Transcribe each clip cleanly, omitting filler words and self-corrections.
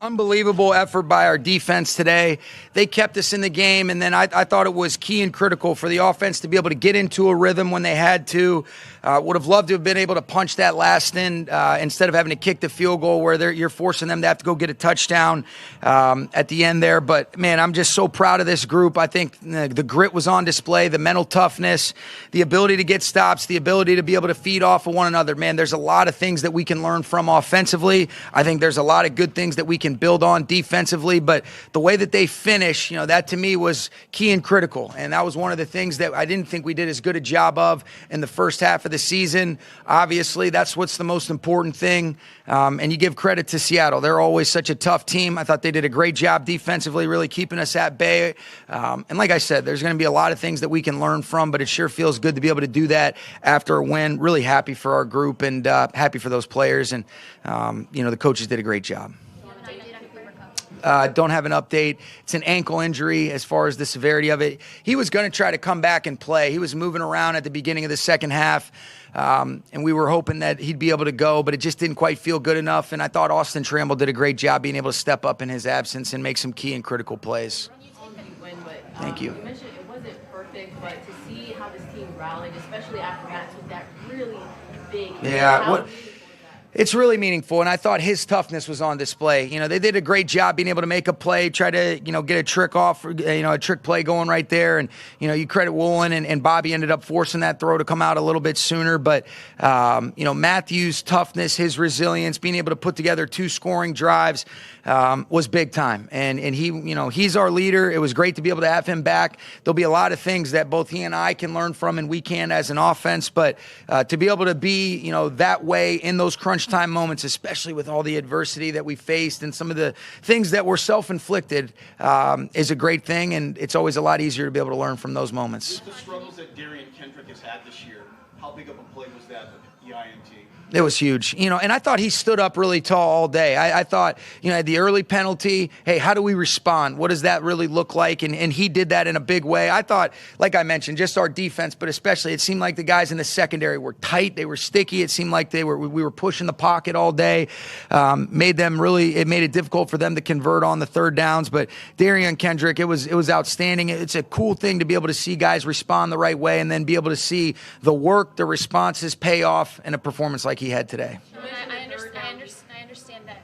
Unbelievable effort by our defense today. They kept us in the game, and then I thought it was key and critical for the offense to be able to get into a rhythm when they had to. Would have loved to have been able to punch that last in instead of having to kick the field goal where you're forcing them to have to go get a touchdown at the end there. But, man, I'm just so proud of this group. I think the grit was on display, the mental toughness, the ability to get stops, the ability to be able to feed off of one another. Man, there's a lot of things that we can learn from offensively. I think there's a lot of good things that we can build on defensively, but the way that they finish, that to me was key and critical. And that was one of the things that I didn't think we did as good a job of in the first half of the season. Obviously, that's what's the most important thing. And you give credit to Seattle. They're always such a tough team. I thought they did a great job defensively, really keeping us at bay. And like I said, there's going to be a lot of things that we can learn from, but it sure feels good to be able to do that after a win. Really happy for our group and happy for those players. And, the coaches did a great job. Don't have an update. It's an ankle injury as far as the severity of it. He was going to try to come back and play. He was moving around at the beginning of the second half, and we were hoping that he'd be able to go, but it just didn't quite feel good enough. And I thought Austin Tramble did a great job being able to step up in his absence and make some key and critical plays. Thank you. You mentioned it wasn't perfect, but to see how this team rallied, especially after that, took that really big. Yeah. It's really meaningful, and I thought his toughness was on display. They did a great job being able to make a play, try to, get a trick off, a trick play going right there. And, you credit Woolen and Bobby ended up forcing that throw to come out a little bit sooner. But, Matthew's toughness, his resilience, being able to put together 2 scoring drives was big time. And he, he's our leader. It was great to be able to have him back. There'll be a lot of things that both he and I can learn from and we can as an offense. But to be able to be, that way in those crunch time moments, especially with all the adversity that we faced and some of the things that were self-inflicted, is a great thing, and it's always a lot easier to be able to learn from those moments. With the struggles that Darian Kendrick has had this year, how big of a play was that with the INT? It was huge, and I thought he stood up really tall all day. I thought, the early penalty, hey, how do we respond? What does that really look like? And he did that in a big way. I thought, like I mentioned, just our defense, but especially it seemed like the guys in the secondary were tight. They were sticky. It seemed like we were pushing the pocket all day. It made it difficult for them to convert on the third downs. But Darian Kendrick, it was outstanding. It's a cool thing to be able to see guys respond the right way and then be able to see the work, the responses pay off in a performance like he had today. I understand that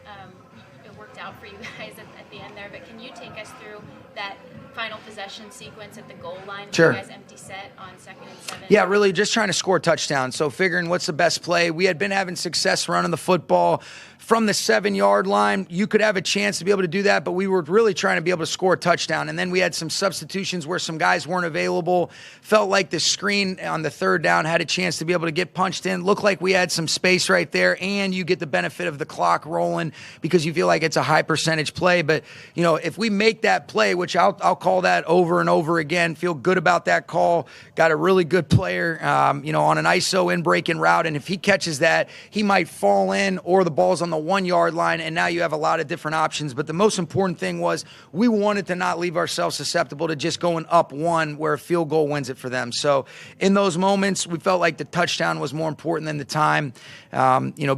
it worked out for you guys at the end there, but can you take us through that final possession sequence at the goal line? Sure. You guys empty set on 2nd and 7. Yeah, really just trying to score touchdowns. So figuring what's the best play. We had been having success running the football from the 7-yard line. You could have a chance to be able to do that, but we were really trying to be able to score a touchdown. And then we had some substitutions where some guys weren't available. Felt like the screen on the 3rd down had a chance to be able to get punched in. Looked like we had some space right there, and you get the benefit of the clock rolling because you feel like it's a high percentage play. But, if we make that play, which I'll call that over and over again, feel good about that call. Got a really good player, on an ISO in breaking route. And if he catches that, he might fall in or the ball's on the 1-yard line, and now you have a lot of different options. But the most important thing was we wanted to not leave ourselves susceptible to just going up 1 where a field goal wins it for them. So in those moments, we felt like the touchdown was more important than the time,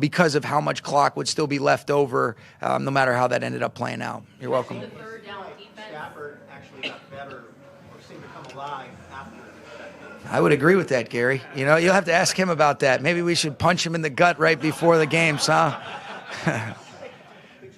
because of how much clock would still be left over, no matter how that ended up playing out. You're welcome. The third down defense. Stafford actually got better or seemed to come alive after that. I would agree with that, Gary. You'll have to ask him about that. Maybe we should punch him in the gut right before the games, huh? Did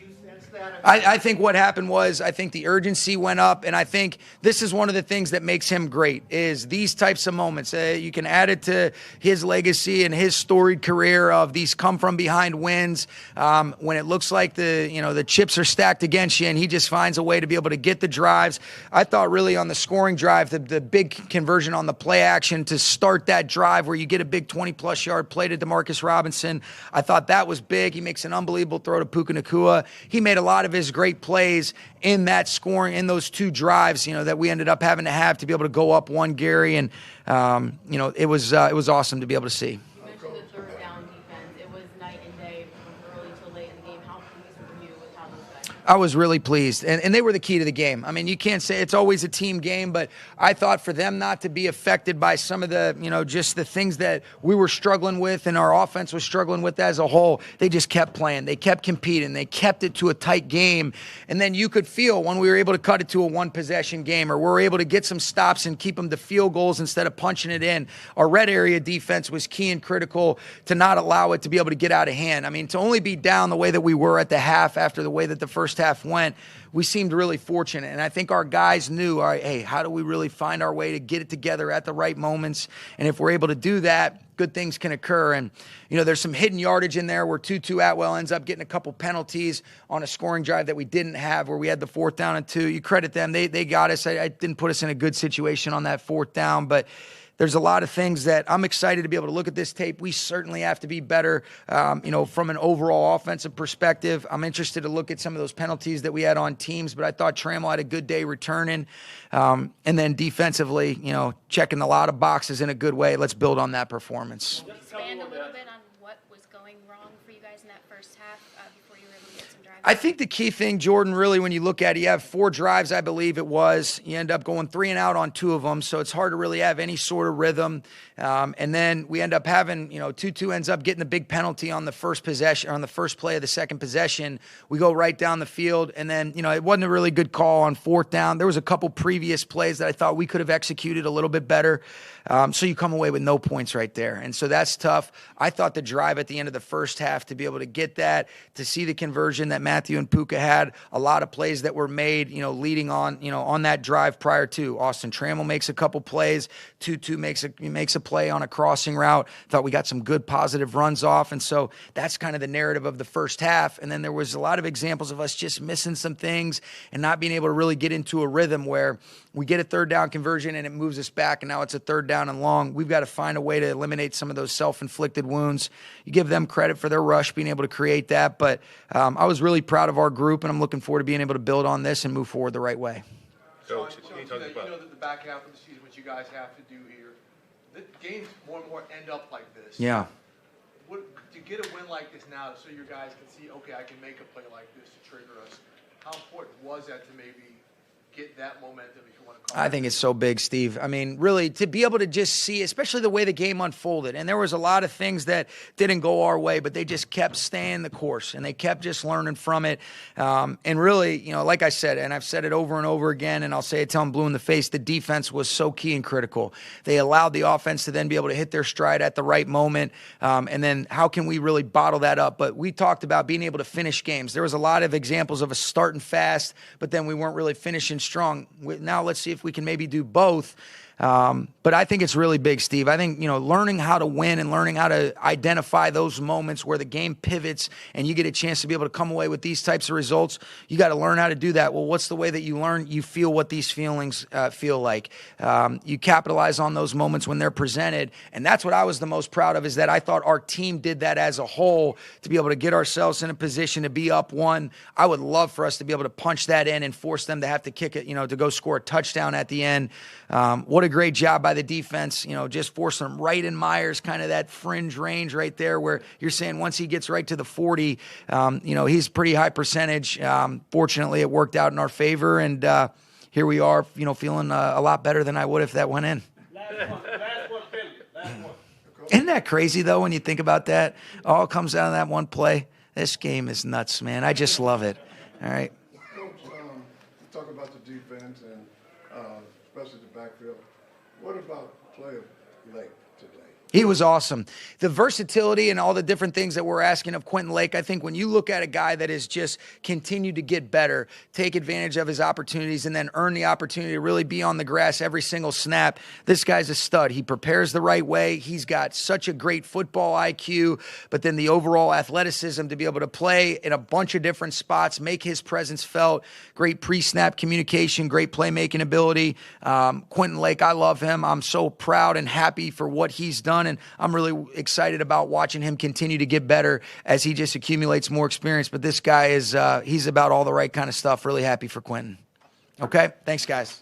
you sense that? I think what happened was I think the urgency went up, and I think this is one of the things that makes him great is these types of moments. You can add it to his legacy and his storied career of these come-from-behind wins when it looks like the chips are stacked against you, and he just finds a way to be able to get the drives. I thought really on the scoring drive, the big conversion on the play action to start that drive where you get a big 20-plus yard play to Demarcus Robinson, I thought that was big. He makes an unbelievable throw to Puka Nacua. He made a lot of his great plays in that scoring, in those 2 drives, that we ended up having to be able to go up 1, Gary. And, it was awesome to be able to see. You mentioned the third down defense. It was night and day from early to late in the game. How pleased were you with how those guys I was really pleased, and they were the key to the game. I mean, you can't say it's always a team game, but I thought for them not to be affected by some of the, just the things that we were struggling with and our offense was struggling with as a whole, they just kept playing. They kept competing. They kept it to a tight game, and then you could feel when we were able to cut it to a one-possession game or we were able to get some stops and keep them to field goals instead of punching it in. Our red area defense was key and critical to not allow it to be able to get out of hand. I mean, to only be down the way that we were at the half after the way that the first half went, we seemed really fortunate. And I think our guys knew, all right, hey, how do we really find our way to get it together at the right moments? And if we're able to do that, good things can occur. And, there's some hidden yardage in there where Tutu Atwell ends up getting a couple penalties on a scoring drive that we didn't have where we had the 4th down and 2. You credit them. They got us. I didn't put us in a good situation on that 4th down, but there's a lot of things that I'm excited to be able to look at this tape. We certainly have to be better, from an overall offensive perspective. I'm interested to look at some of those penalties that we had on teams, but I thought Trammell had a good day returning. And then defensively, checking a lot of boxes in a good way. Let's build on that performance. Expand a little bit on what was going wrong for you guys in that first half before you were able to get some drives. I think the key thing, Jordan, really, when you look at it, you have 4 drives, I believe it was. You end up going 3 and out on 2 of them, so it's hard to really have any sort of rhythm. And then we end up having, Tutu ends up getting the big penalty on the first possession, on the first play of the second possession. We go right down the field, and then, it wasn't a really good call on 4th down. There was a couple previous plays that I thought we could have executed a little bit better. So you come away with no points right there. And so that's tough. I thought the drive at the end of the first half to be able to get that, to see the conversion that Matthew and Puka had, a lot of plays that were made, leading on, on that drive prior to. Austin Trammell makes a couple plays. Tutu makes a play on a crossing route. Thought we got some good positive runs off. And so that's kind of the narrative of the first half. And then there was a lot of examples of us just missing some things and not being able to really get into a rhythm where we get a 3rd down conversion and it moves us back, and now it's a 3rd down and long. We've got to find a way to eliminate some of those self-inflicted wounds. You give them credit for their rush, being able to create that. But I was really proud of our group, and I'm looking forward to being able to build on this and move forward the right way. Sean, you know that the back half of the season, what you guys have to do here, the games more and more end up like this. Yeah. To get a win like this now, so your guys can see, okay, I can make a play like this to trigger us. How important was that to maybe get that momentum, if you want to call it? I think it's so big, Steve. I mean, really, to be able to just see, especially the way the game unfolded, and there was a lot of things that didn't go our way, but they just kept staying the course, and they kept just learning from it. And really, like I said, and I've said it over and over again, and I'll say it till I'm blue in the face, the defense was so key and critical. They allowed the offense to then be able to hit their stride at the right moment, and then how can we really bottle that up? But we talked about being able to finish games. There was a lot of examples of us starting fast, but then we weren't really finishing strong. Now let's see if we can maybe do both. But I think it's really big, Steve. I think, learning how to win and learning how to identify those moments where the game pivots and you get a chance to be able to come away with these types of results, you got to learn how to do that. Well, what's the way that you learn? You feel what these feelings feel like. You capitalize on those moments when they're presented. And that's what I was the most proud of, is that I thought our team did that as a whole to be able to get ourselves in a position to be up 1. I would love for us to be able to punch that in and force them to have to kick it, to go score a touchdown at the end. What a great job by the defense, just forcing them right in Myers, kind of that fringe range right there where you're saying once he gets right to the 40, he's pretty high percentage. Fortunately, it worked out in our favor, and here we are, feeling a lot better than I would if that went in. Last one, Philly. Last one. Isn't that crazy, though, when you think about that? All comes out of that one play. This game is nuts, man. I just love it. All right. Coach, you talk about the defense and especially the backfield. What about play of Lake today? He was awesome. The versatility and all the different things that we're asking of Quentin Lake, I think when you look at a guy that has just continued to get better, take advantage of his opportunities, and then earn the opportunity to really be on the grass every single snap, this guy's a stud. He prepares the right way. He's got such a great football IQ, but then the overall athleticism to be able to play in a bunch of different spots, make his presence felt, great pre-snap communication, great playmaking ability. Quentin Lake, I love him. I'm so proud and happy for what he's done. And I'm really excited about watching him continue to get better as he just accumulates more experience. But this guy is, he's about all the right kind of stuff. Really happy for Quentin. Okay. Thanks, guys.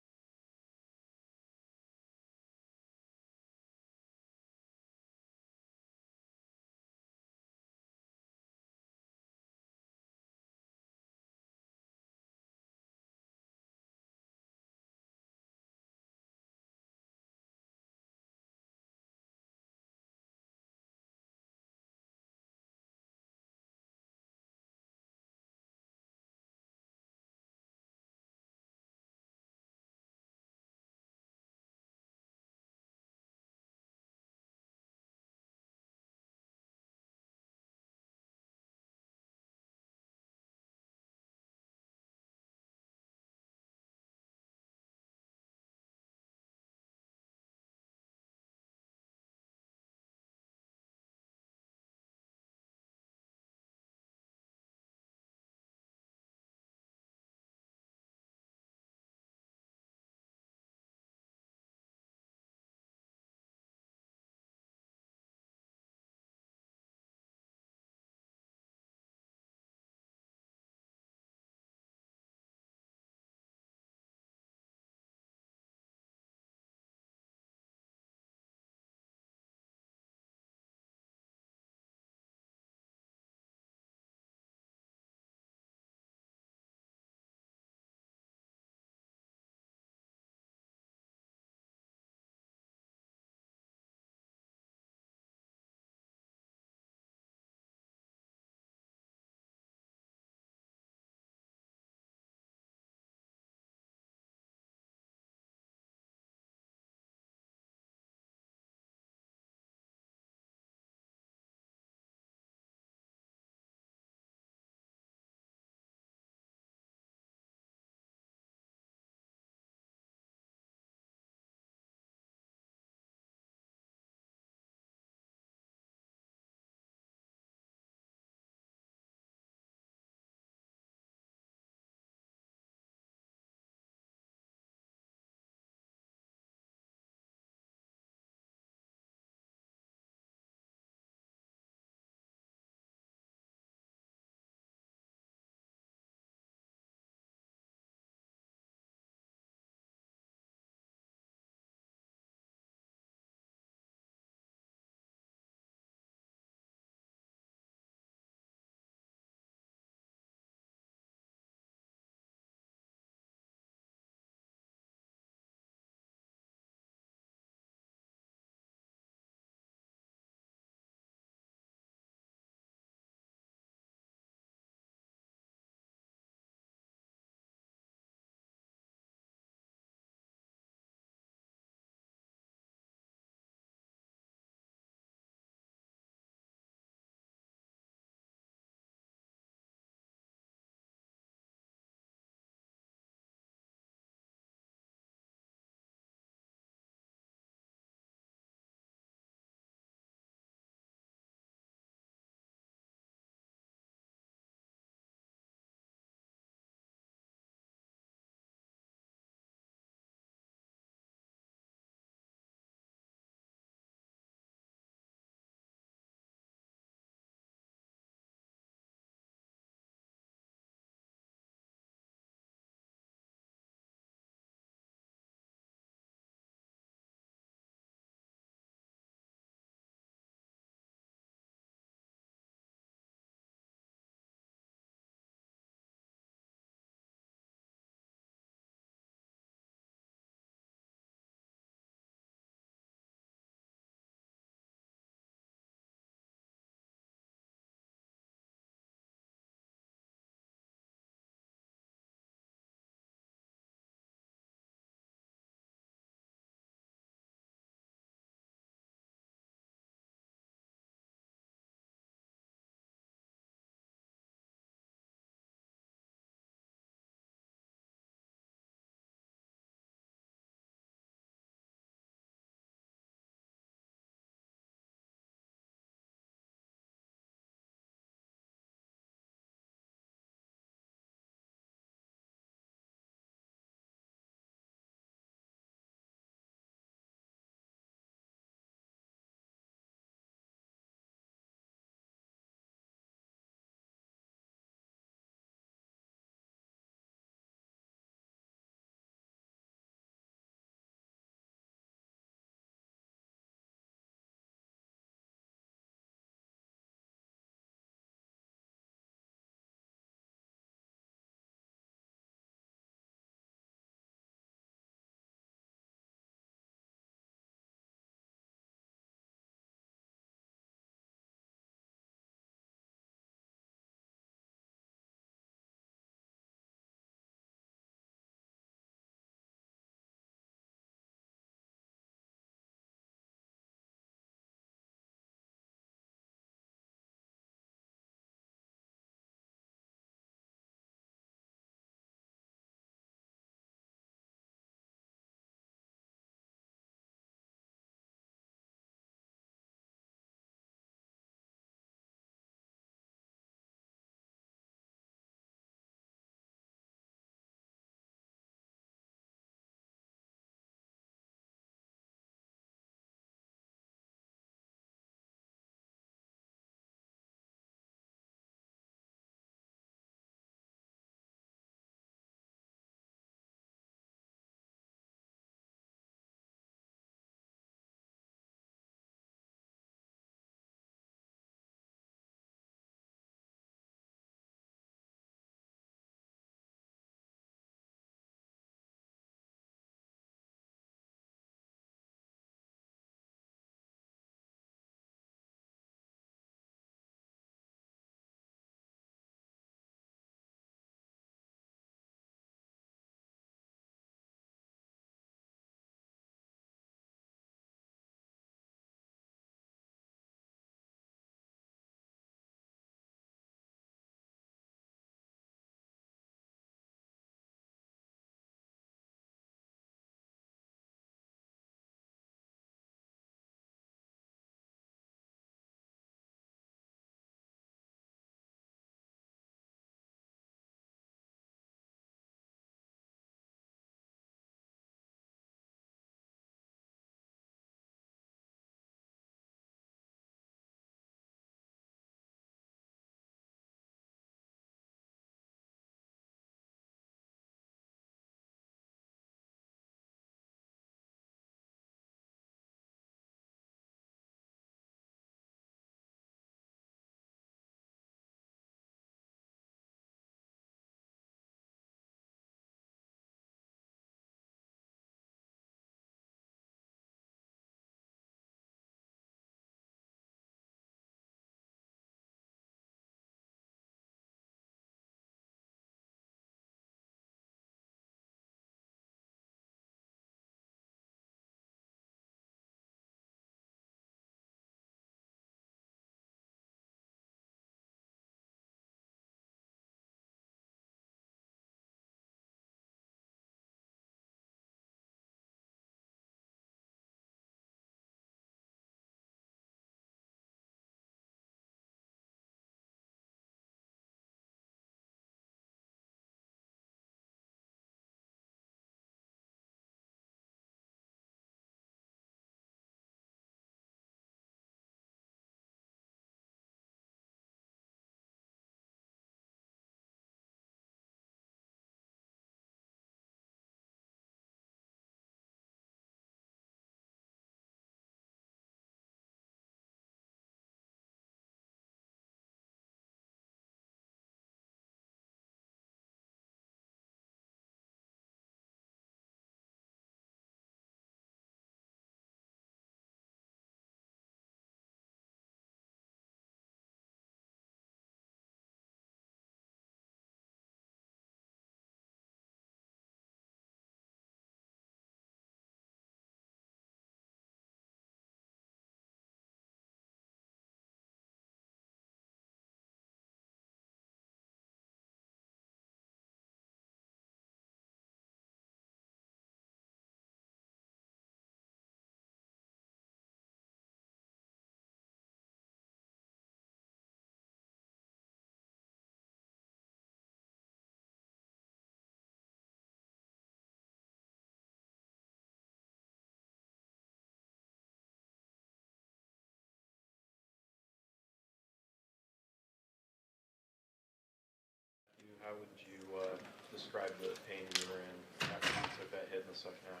describe the pain you were in after you took that hit in the second half?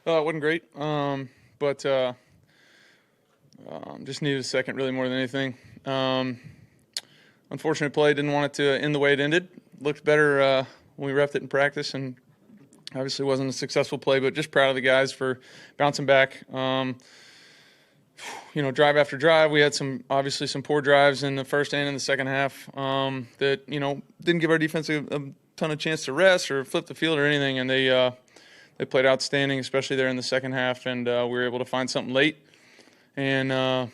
It wasn't great, but just needed a second really more than anything. Unfortunate play, didn't want it to end the way it ended. Looked better when we refed it in practice, and obviously wasn't a successful play, but just proud of the guys for bouncing back. Drive after drive, we had some poor drives in the first and in the second half that, didn't give our defense a ton of chance to rest or flip the field or anything, and they played outstanding, especially there in the second half, and we were able to find something late, and,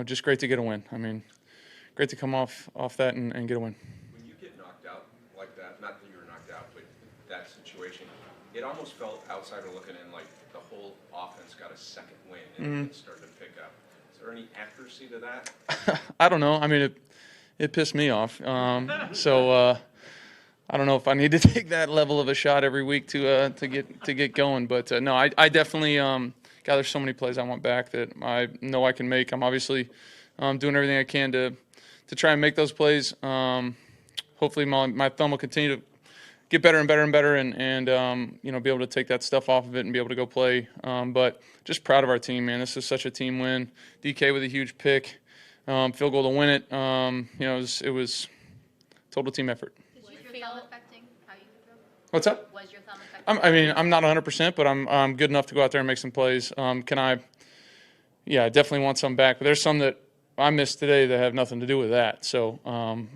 just great to get a win. I mean, great to come off that and get a win. When you get knocked out like that, not that you were knocked out, but that situation, it almost felt, outsider looking in, like the whole offense got a second win and it started to pick up. Is there any accuracy to that? I don't know. I mean, it pissed me off. So I don't know if I need to take that level of a shot every week to get going. But no, I definitely God, there's so many plays I want back that I know I can make. I'm obviously doing everything I can to try and make those plays. Hopefully my thumb will continue to get better and better and better, and be able to take that stuff off of it and be able to go play. But just proud of our team, man. This is such a team win. DK with a huge pick, field goal to win it. It was total team effort. Was your thumb affecting how you feel? What's up? Was your thumb affecting? I'm not 100%, but I'm good enough to go out there and make some plays. I definitely want some back. But there's some that I missed today that have nothing to do with that. So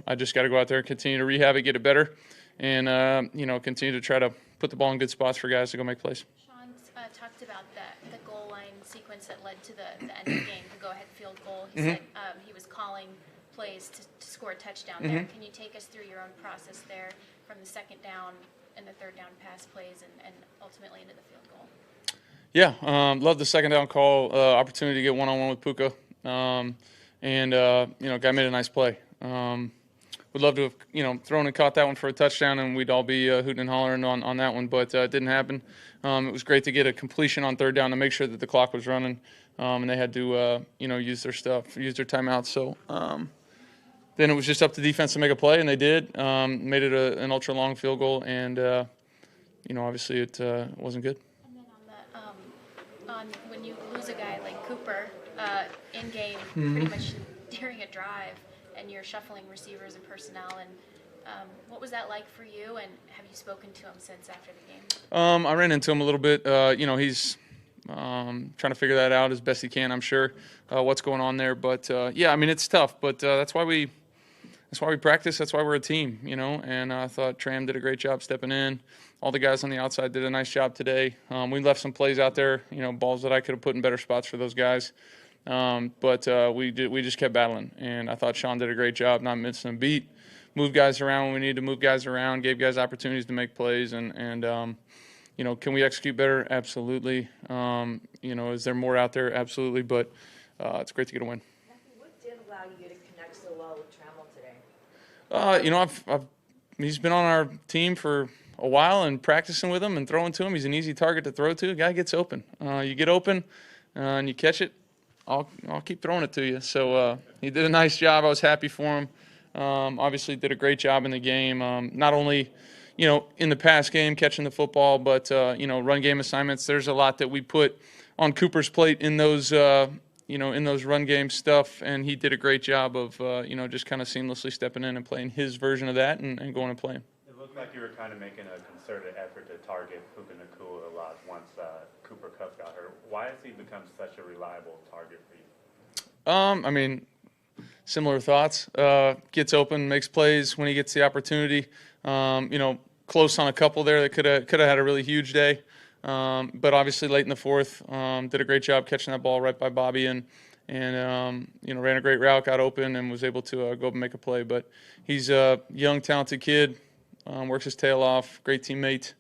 I just got to go out there and continue to rehab it, get it better, and continue to try to put the ball in good spots for guys to go make plays. Sean talked about the goal line sequence that led to the end of the game, the go-ahead field goal. He said he was calling plays to score a touchdown there. Can you take us through your own process there from the second down and the third down pass plays and ultimately into the field goal? Yeah, love the second down call, opportunity to get one-on-one with Puka. Guy made a nice play. Would love to have, thrown and caught that one for a touchdown, and we'd all be hooting and hollering on that one, but it didn't happen. It was great to get a completion on third down to make sure that the clock was running, and they had to, use their timeouts. So then it was just up to defense to make a play, and they did. Made it an ultra-long field goal, and, obviously it wasn't good. And then on when you lose a guy like Cooper in game, pretty much during a drive, and you're shuffling receivers and personnel, and what was that like for you, and have you spoken to him since after the game? I ran into him a little bit. He's trying to figure that out as best he can, I'm sure, what's going on there. But, it's tough, but that's why we practice. That's why we're a team, and I thought Tram did a great job stepping in. All the guys on the outside did a nice job today. We left some plays out there, balls that I could have put in better spots for those guys. But we just kept battling, and I thought Sean did a great job not missing a beat, moved guys around when we needed to move guys around, gave guys opportunities to make plays, and can we execute better? Absolutely. Is there more out there? Absolutely, but it's great to get a win. Matthew, what did allow you to connect so well with Trammell today? He's been on our team for a while and practicing with him and throwing to him. He's an easy target to throw to. The guy gets open. You get open and you catch it, I'll keep throwing it to you. So he did a nice job. I was happy for him. Obviously did a great job in the game. Not only, in the pass game catching the football, but, run game assignments. There's a lot that we put on Cooper's plate in those, in those run game stuff. And he did a great job of, just kind of seamlessly stepping in and playing his version of that and going and playing. It looked like you were kind of making a concerted effort to target Puka Nacua a lot once Cooper Kupp got hurt. Why has he become such a reliable target for you? Similar thoughts. Gets open, makes plays when he gets the opportunity. Close on a couple there that could have had a really huge day. But obviously late in the fourth, did a great job catching that ball right by Bobby and ran a great route, got open, and was able to go up and make a play. But he's a young, talented kid, works his tail off, great teammate,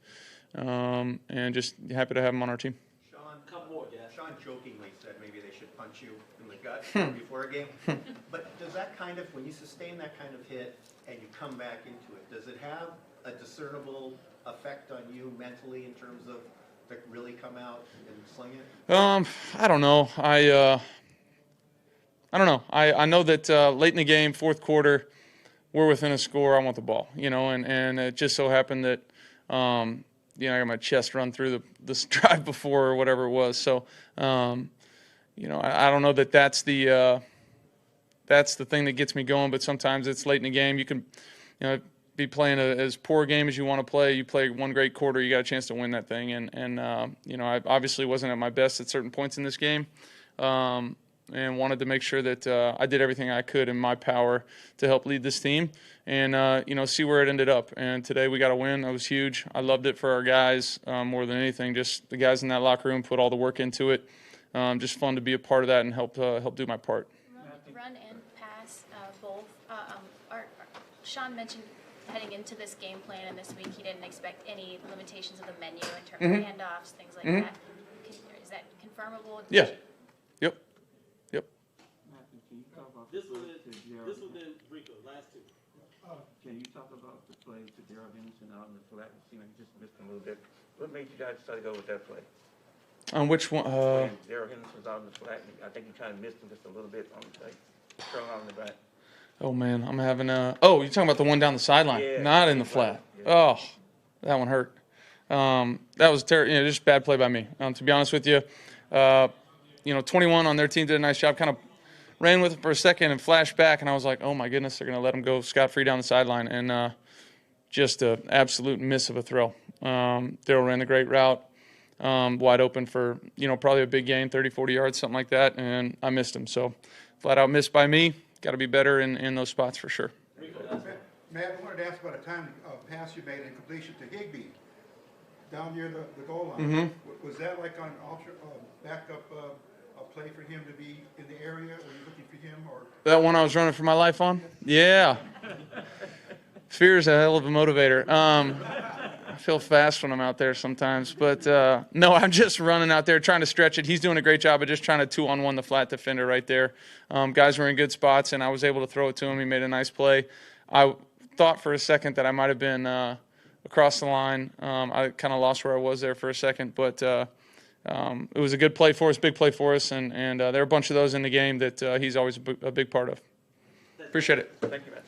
and just happy to have him on our team. Sean jokingly said maybe they should punch you in the gut before a game. But does that kind of, when you sustain that kind of hit and you come back into it, does it have a discernible effect on you mentally in terms of to really come out and sling it? I don't know. I don't know. I know that late in the game, fourth quarter, we're within a score. I want the ball, and it just so happened that I got my chest run through this drive before or whatever it was. So, I don't know that that's the thing that gets me going, but sometimes it's late in the game. You can, be playing as poor a game as you want to play. You play one great quarter, you got a chance to win that thing. And I obviously wasn't at my best at certain points in this game, and wanted to make sure that I did everything I could in my power to help lead this team and, see where it ended up. And today we got a win. That was huge. I loved it for our guys more than anything. Just the guys in that locker room put all the work into it. Just fun to be a part of that and help do my part. Run and pass, both. Sean mentioned heading into this game plan and this week he didn't expect any limitations of the menu in terms of handoffs, things like that. Is that confirmable? Yeah. Yep. Matthew, can you talk about this was in Rico, last two. Can you talk about the play to Darrell Henderson out in the flat? It seemed like you just missed a little bit. What made you guys decide to go with that play? On which one? Darrell Henderson's out in the flat. I think you kind of missed him just a little bit on the play. Thrown out in the back. Oh, man, I'm having oh, you're talking about the one down the sideline, not in the flat. Yeah. Oh, that one hurt. That was just bad play by me. To be honest with you, 21 on their team did a nice job. Kind of ran with it for a second and flashed back, and I was like, oh, my goodness, they're going to let him go scot-free down the sideline. And just an absolute miss of a throw. Darrell ran the great route, wide open for, probably a big gain, 30, 40 yards, something like that, and I missed him. So flat-out missed by me. Got to be better in those spots for sure. Matt, I wanted to ask about a time pass you made in completion to Higbee down near the goal line. Was that like an backup play for him to be in the area? Were you looking for him? Or that one I was running for my life on? Yeah. Fear's a hell of a motivator. I feel fast when I'm out there sometimes. But, no, I'm just running out there trying to stretch it. He's doing a great job of just trying to 2-on-1 the flat defender right there. Guys were in good spots, and I was able to throw it to him. He made a nice play. I thought for a second that I might have been across the line. I kind of lost where I was there for a second. But it was a good play for us, big play for us. And there are a bunch of those in the game that he's always a big part of. Appreciate it. Thank you, Matt.